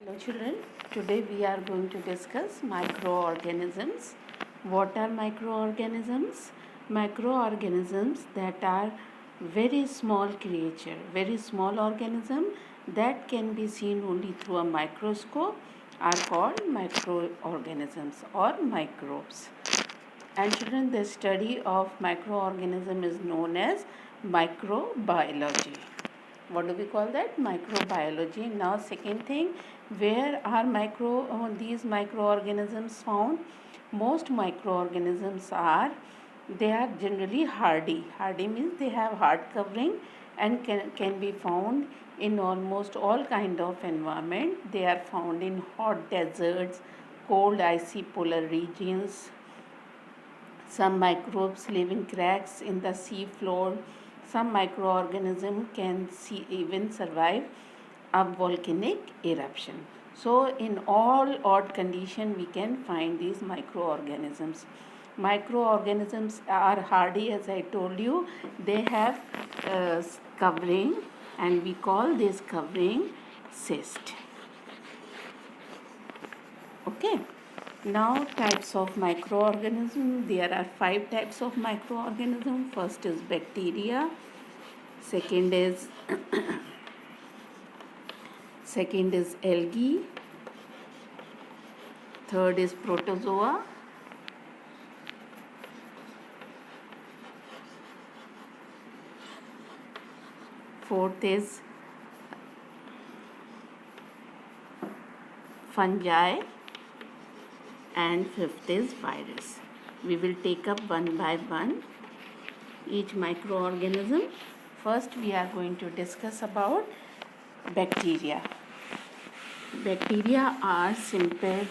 Hello children, today we are going to discuss microorganisms. What are microorganisms? Microorganisms that are very small creature, very small organism that can be seen only through a microscope are called microorganisms or microbes. And children, the study of microorganism is known as microbiology. What do we call that? Microbiology. Now second thing, where are these microorganisms found? Most microorganisms they are generally hardy means they have hard covering and can be found in almost all kind of environment. They are found in hot deserts, cold icy polar regions. Some microbes live in cracks in the sea floor. Some microorganisms can even survive a volcanic eruption. So, in all odd conditions, we can find these microorganisms. Microorganisms are hardy, as I told you. They have covering, and we call this covering cyst. Okay. Now types of microorganism. There are 5 types of microorganism. First is bacteria. Second is second is algae. Third is protozoa. Fourth is fungi. And fifth is virus. We will take up one by one each microorganism. First, we are going to discuss about bacteria. Bacteria are simple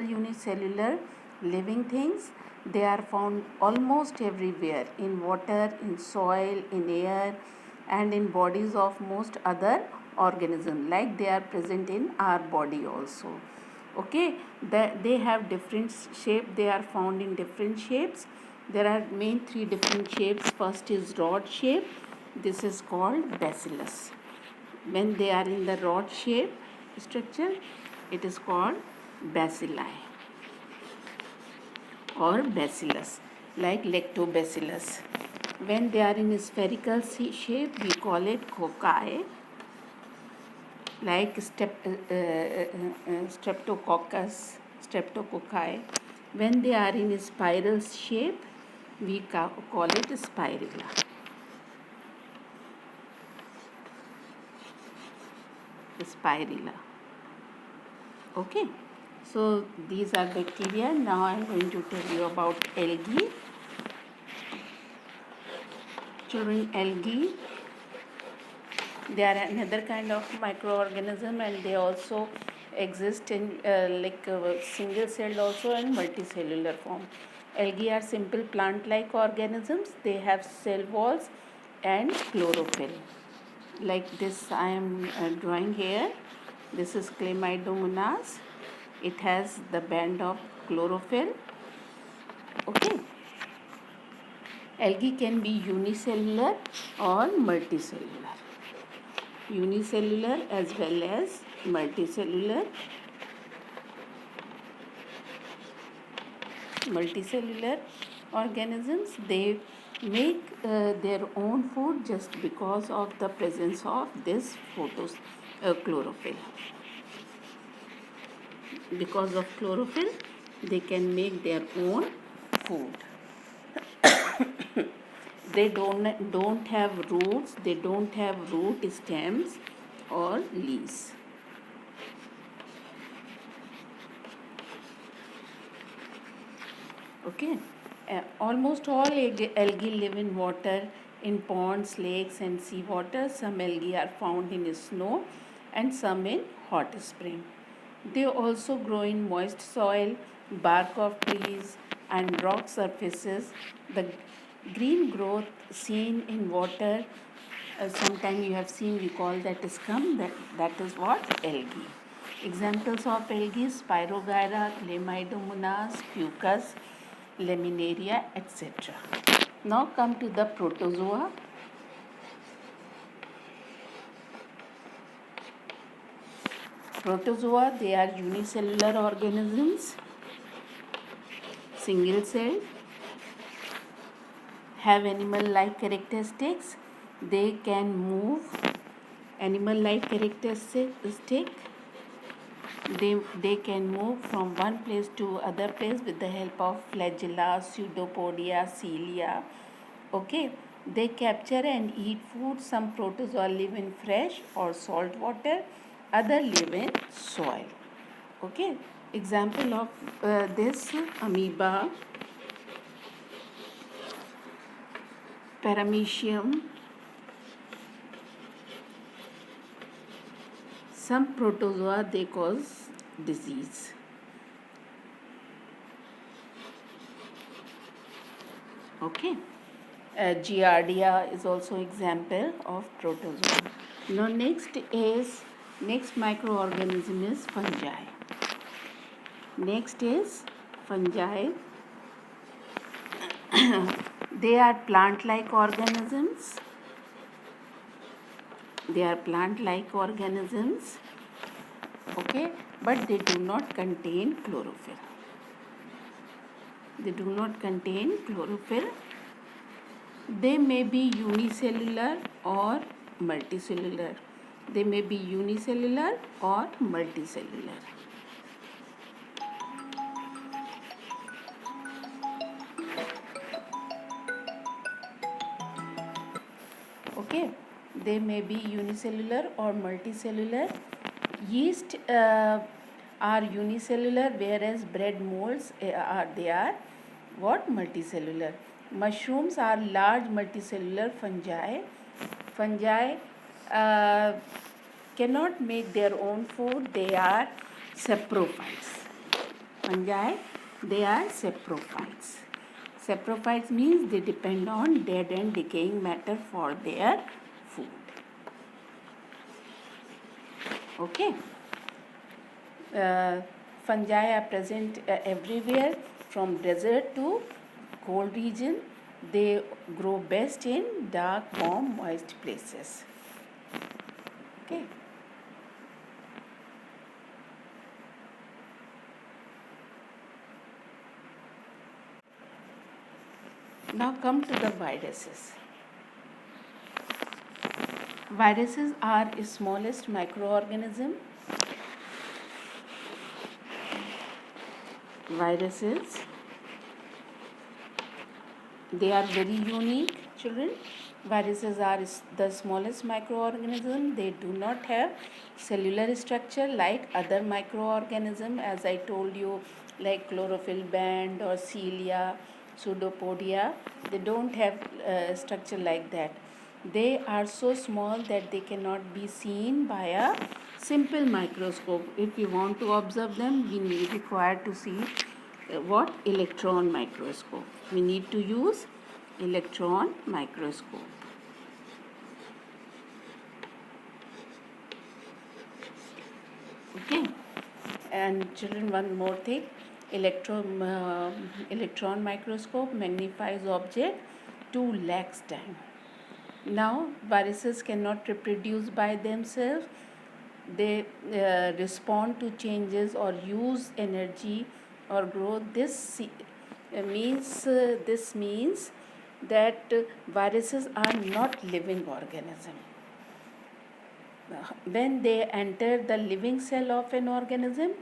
unicellular living things. They are found almost everywhere, in water, in soil, in air, and in bodies of most other organisms, like they are present in our body also. Okay, they have different shape. They are found in different shapes. There are main 3 different shapes. First is rod shape. This is called bacillus. When they are in the rod shape structure, it is called bacilli or bacillus, like lactobacillus. When they are in spherical shape, we call it cocci, like streptococci. When they are in spiral shape, we call it spirilla. Okay, so these are bacteria. Now I am going to tell you about algae. Children, algae, they are another kind of microorganism, and they also exist in single celled also and multicellular form. Algae are simple plant like organisms. They have cell walls and chlorophyll. Like this I am drawing here. This is Chlamydomonas. It has the band of chlorophyll. Okay. Algae can be unicellular or multicellular. Unicellular as well as multicellular. Multicellular organisms, they make their own food just because of the presence of this chlorophyll. Because of chlorophyll, they can make their own food. They don't have roots, they don't have root stems or leaves. Okay, almost all algae live in water, in ponds, lakes, and seawater. Some algae are found in snow and some in hot spring. They also grow in moist soil, bark of trees, and rock surfaces. The green growth seen in water, sometime you have seen, we call that scum. That is what? Algae. Examples of algae: Spirogyra, Chlamydomonas, Fucus. laminaria, etc. Now come to the protozoa. Protozoa, they are unicellular organisms, single celled, have animal-like characteristics. They can move, animal-like characteristic. They can move from one place to other place with the help of flagella, pseudopodia, cilia. Okay, they capture and eat food. Some protozoa live in fresh or salt water, other live in soil. Okay, example of this: amoeba, paramecium. Some protozoa, they cause disease. Okay, Giardia is also example of protozoa. Now next microorganism is fungi. Next is fungi. They are plant-like organisms. They are plant-like organisms. Okay, but they do not contain chlorophyll. They do not contain chlorophyll. They may be unicellular or multicellular. They may be unicellular or multicellular. Okay, they may be unicellular or multicellular. Yeast are unicellular, whereas bread molds are what, multicellular. Mushrooms are large multicellular fungi. Fungi cannot make their own food. They are saprophytes. Fungi, they are saprophytes. Saprophytes means they depend on dead and decaying matter for their food. Okay. Fungi are present everywhere, from desert to cold region. They grow best in dark, warm, moist places. Okay. Now come to the viruses. Viruses are the smallest microorganism. Viruses, they are very unique, children. Viruses are the smallest microorganism. They do not have cellular structure like other microorganism, as I told you, like chlorophyll band or cilia, pseudopodia. They don't have structure like that. They are so small that they cannot be seen by a simple microscope. If we want to observe them, we require to see what, electron microscope. We need to use electron microscope. Okay, and children, one more thing, electron microscope magnifies object 2 lakhs times. Now viruses cannot reproduce by themselves. They respond to changes or use energy or growth. This means that viruses are not living organism. When they enter the living cell of an organism,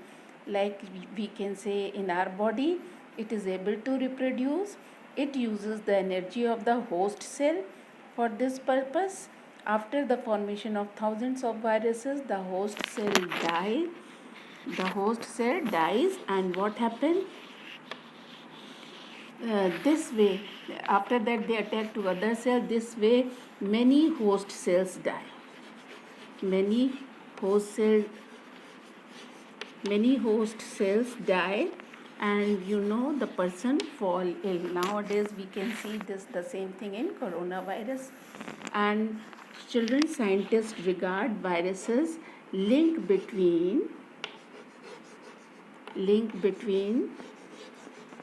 like we can say in our body, it is able to reproduce. It uses the energy of the host cell for this purpose. After the formation of thousands of viruses, the host cell dies. And what happens? This way, after that they attack to other cells. This way, many host cells die. Many host cells die, and the person fall ill. Nowadays we can see the same thing in coronavirus. And children, scientists regard viruses link between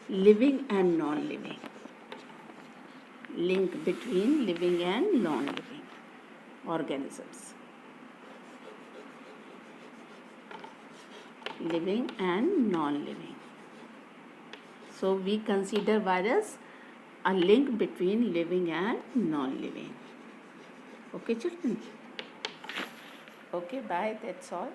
living and non-living. Link between living and non-living organisms. Living and non-living. So we consider virus a link between living and non-living. Okay, children? Okay, bye. That's all.